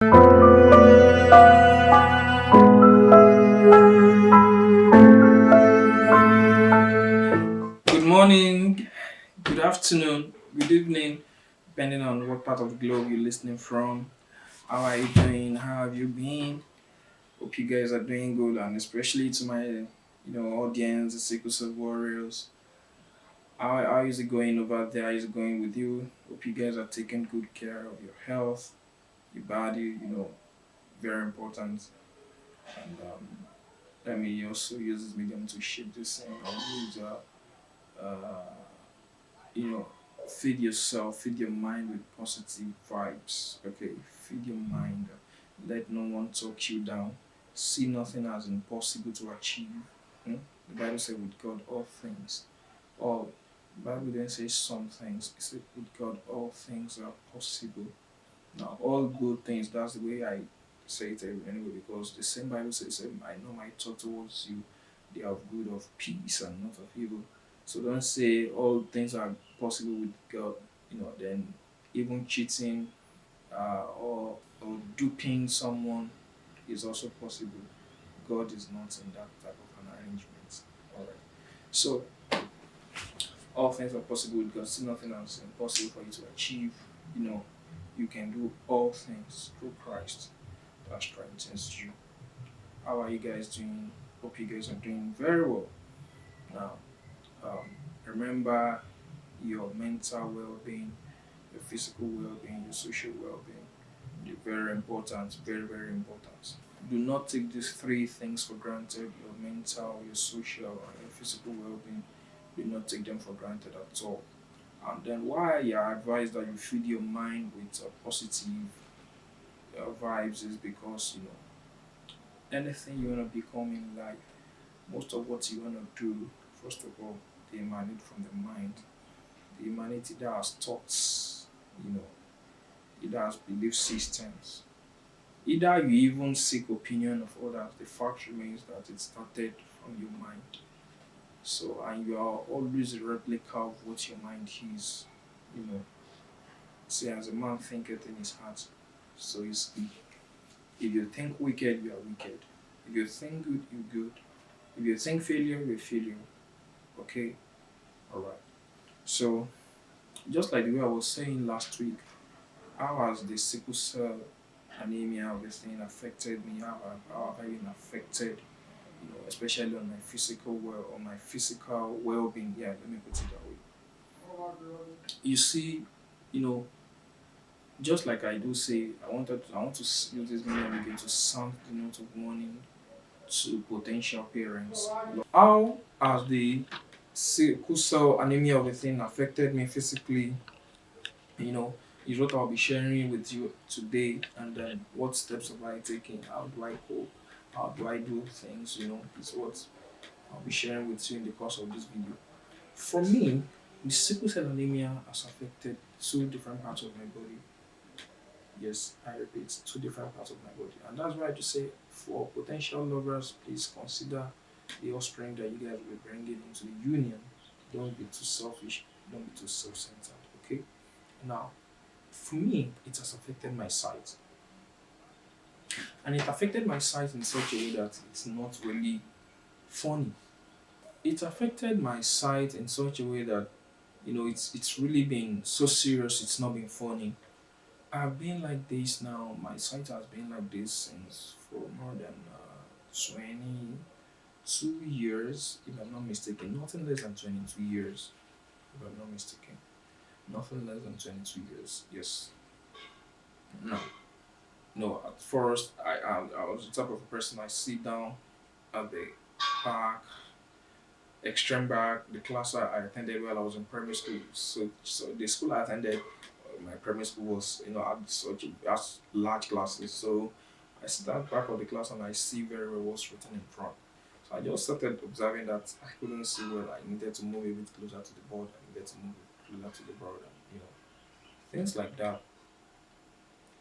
Good morning, good afternoon, good evening, depending on what part of the globe you're listening from. How are you doing? How have you been? Hope you guys are doing good, and especially to my audience, the Sickle Cell warriors. How is it going over there? How is it going with you? Hope you guys are taking good care of your health, your body. Very important. And let me also use this medium to shape this thing. Uh, you know, feed yourself, feed your mind with positive vibes. Okay, feed your mind. Let no one talk you down. See nothing as impossible to achieve. Hmm? The Bible said, "With God, all things." All the Bible didn't say some things. It said, "With God, all things are possible." Now, all good things. That's the way I say it anyway, because the same Bible says, "I know my thought towards you, they are of good, of peace, and not of evil." So don't say all things are possible with God. Then even cheating or duping someone is also possible. God is not in that type of an arrangement. All right. So all things are possible with God. See nothing else impossible for you to achieve. You know, you can do all things through Christ that strengthens you. How are you guys doing? Hope you guys are doing very well. Now, remember your mental well-being, your physical well-being, your social well-being. They're very important, very, very important. Do not take these three things for granted: your mental, your social, and your physical well-being. Do not take them for granted at all. And then why you are advised that you feed your mind with positive vibes is because anything you want to become in life, most of what you want to do, first of all, they emanate from the mind. They emanate either as thoughts, you know, either as belief systems. Either you even seek opinion of others, the fact remains that it started from your mind. So, and you are always a replica of what your mind is. You know, say, as a man thinketh in his heart, so you speak. If you think wicked, you are wicked. If you think good, you're good. If you think failure, you're failure. Okay? Alright. So, just like the way I was saying last week, how has the sickle cell anemia of this thing affected me? How have I been affected? Especially on my physical well-being. Yeah, let me put it that way. You see, you know, just like I do say, I want to use this medium again to sound the note of warning to potential parents. How has the sickle cell anemia of the thing affected me physically? You know, is what I'll be sharing with you today, and then what steps have I taken? How do I cope? How do I do things? Is what I'll be sharing with you in the course of this video. For me, the sickle cell anemia has affected two different parts of my body. Yes, I repeat, two different parts of my body. And that's why I just say, for potential lovers, please consider the offspring that you guys will be bringing into the union. Don't be too selfish, don't be too self centered, okay? Now, for me, it has affected my sight. And it affected my sight in such a way that it's not really funny. It affected my sight in such a way that it's really been so serious, it's not been funny. I've been like this now. My sight has been like this since for more than 22 years, if I'm not mistaken. Nothing less than 22 years, if I'm not mistaken. Nothing less than 22 years. Yes. No. No. At first, I was the type of person I sit down at the back, extreme back, the class I attended while I was in primary school. So the school I attended, my primary school was had has large classes. So I sit at the back of the class and I see very well what's written in front. So I just started observing that I couldn't see well. I needed to move a bit closer to the board. I needed to move it closer to the board, and things like that.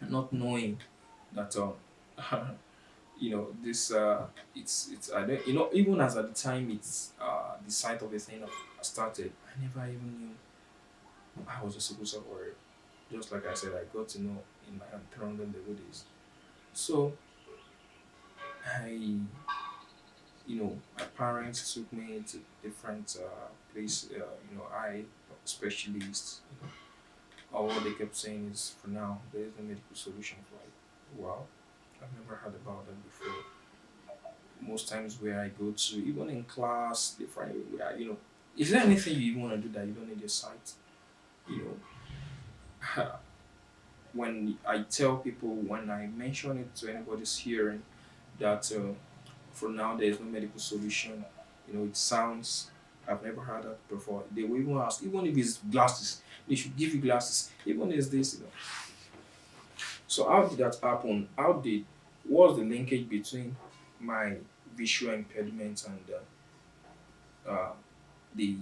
Not knowing that this it's I don't even as at the time it's the sight of the thing started, I never even knew I was a sickle cell warrior. Just like I said, I got to know in my 300 level days. So I, my parents took me to different places. Eye specialists. All they kept saying is, for now, there is no medical solution for it. Wow, I've never heard about that before. Most times where I go to, even in class, they find where is there anything you even want to do that you don't need your sight? You know, when I tell people, when I mention it to anybody's hearing, that for now there is no medical solution, it sounds. I've never heard that before. They will even ask, even if it's glasses, they should give you glasses. Even if this. So how did that happen? What's the linkage between my visual impairment and uh, the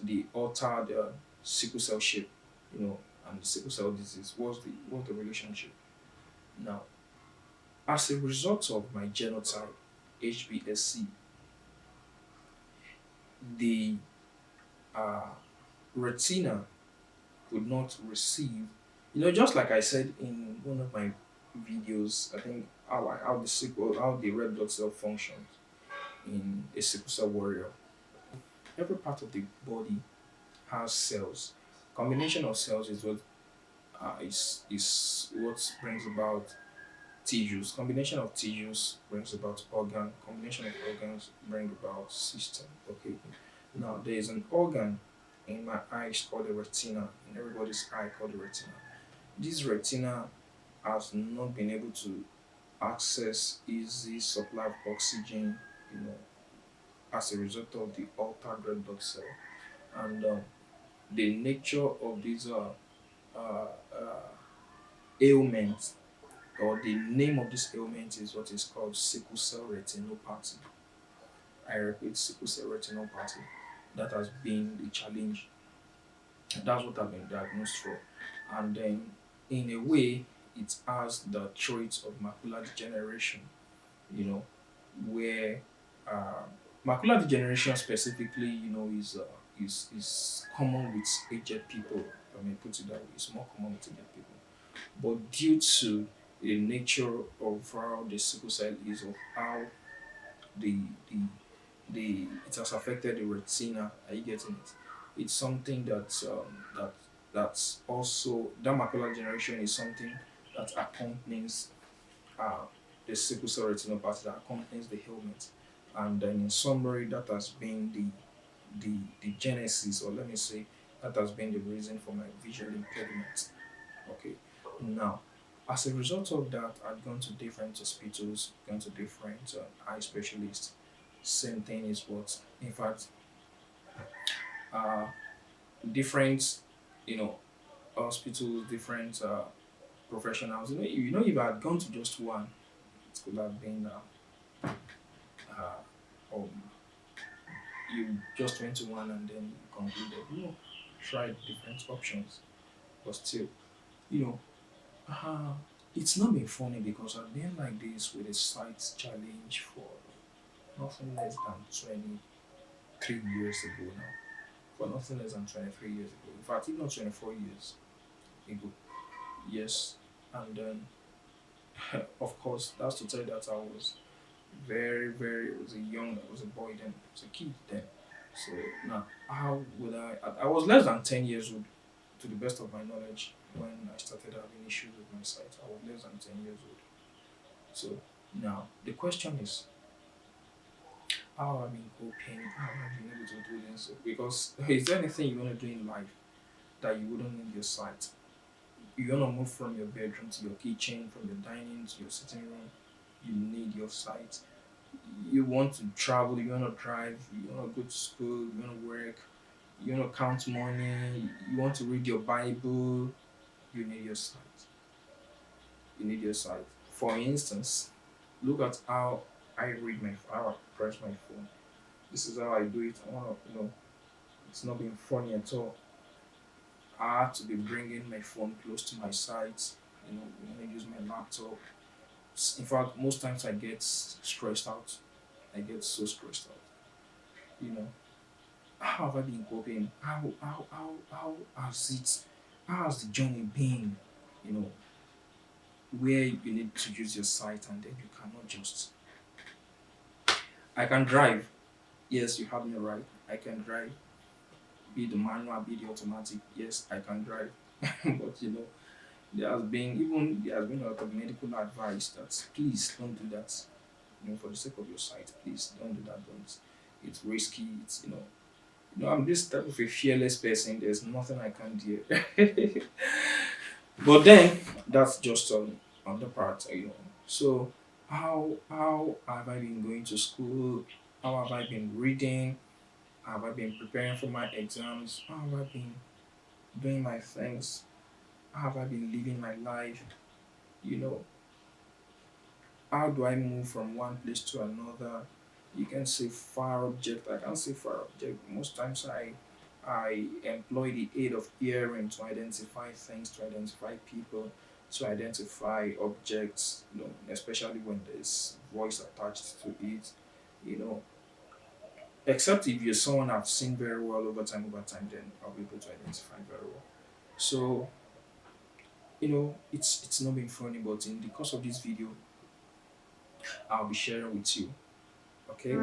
the altered sickle cell shape, and the sickle cell disease? What's the relationship? Now, as a result of my genotype, HBSC, the uh, retina could not receive, just like I said in one of my videos, I think how the red blood cell functions in a sickle cell warrior. Every part of the body has cells. Combination of cells is what brings about tissues. Combination of tissues brings about organ. Combination of organs bring about system. Okay. Now there is an organ in my eyes called the retina, in everybody's eye called the retina. This retina has not been able to access easy supply of oxygen, you know, as a result of the altered red blood cell. And the nature of these uh, uh, ailments, or the name of this ailment, is what is called sickle cell retinopathy. I repeat, sickle cell retinopathy. That has been the challenge. That's what I've been diagnosed for. And then, in a way, it has the traits of macular degeneration, you know, where uh, macular degeneration specifically, is common with aged people. I mean, put it that way, it's more common with aged people. But due to the nature of how the sickle cell is, of how the the it has affected the retina. Are you getting it? It's something that's also, that macular degeneration is something that accompanies uh, the sickle cell retinopathy, that accompanies the ailment. And then, in summary, that has been the genesis, or let me say, that has been the reason for my visual impairment. Okay. Now, as a result of that, I've gone to different hospitals, gone to different eye specialists. Same thing is what, in fact, uh, different, you know, hospitals, different professionals. If I had gone to just one, it could have been, um, you just went to one and then you concluded, tried different options, but still, you know, Uh, it's not been funny because I've been like this with a site challenge for nothing less than 23 years ago now. For nothing less than 23 years ago. In fact, even 24 years ago. Yes. And then, of course, that's to tell you that I was I was I was a boy then, I was a kid then. So now, how would I was less than 10 years old, to the best of my knowledge, when I started having issues with my sight. I was less than 10 years old. So now the question is, how have I been coping? How have I been able to do this? Because is there anything you want to do in life that you wouldn't need your sight? You want to move from your bedroom to your kitchen, from your dining to your sitting room, you need your sight. You want to travel, you want to drive, you want to go to school, you want to work, you want to count money, you want to read your Bible, you need your sight. You need your sight. For instance, look at how how I press my phone. This is how I do it. I want to, it's not being funny at all. I have to be bringing my phone close to my sides. When I use my laptop. In fact, most times I get stressed out. I get so stressed out. You know, how have I been coping? How has it? How has the journey been? You know, where you need to use your sight and then you cannot just. I can drive. Yes, you have me right. I can drive. Be the manual, be the automatic. Yes, I can drive. But there has been a lot of medical advice that please don't do that. For the sake of your sight, please don't do that. Don't. It's risky. I'm this type of a fearless person. There's nothing I can do. But then that's just on the part. So how have I been going to school? How have I been reading? How have I been preparing for my exams? How have I been doing my things? How have I been living my life? You know, how do I move from one place to another? You can say far object. I can say far object. Most times I employ the aid of hearing to identify things, to identify people, to identify objects, especially when there's voice attached to it, you know. Except if you're someone I've seen very well over time, then I'll be able to identify very well. So, it's not been funny, but in the course of this video, I'll be sharing with you. Okay?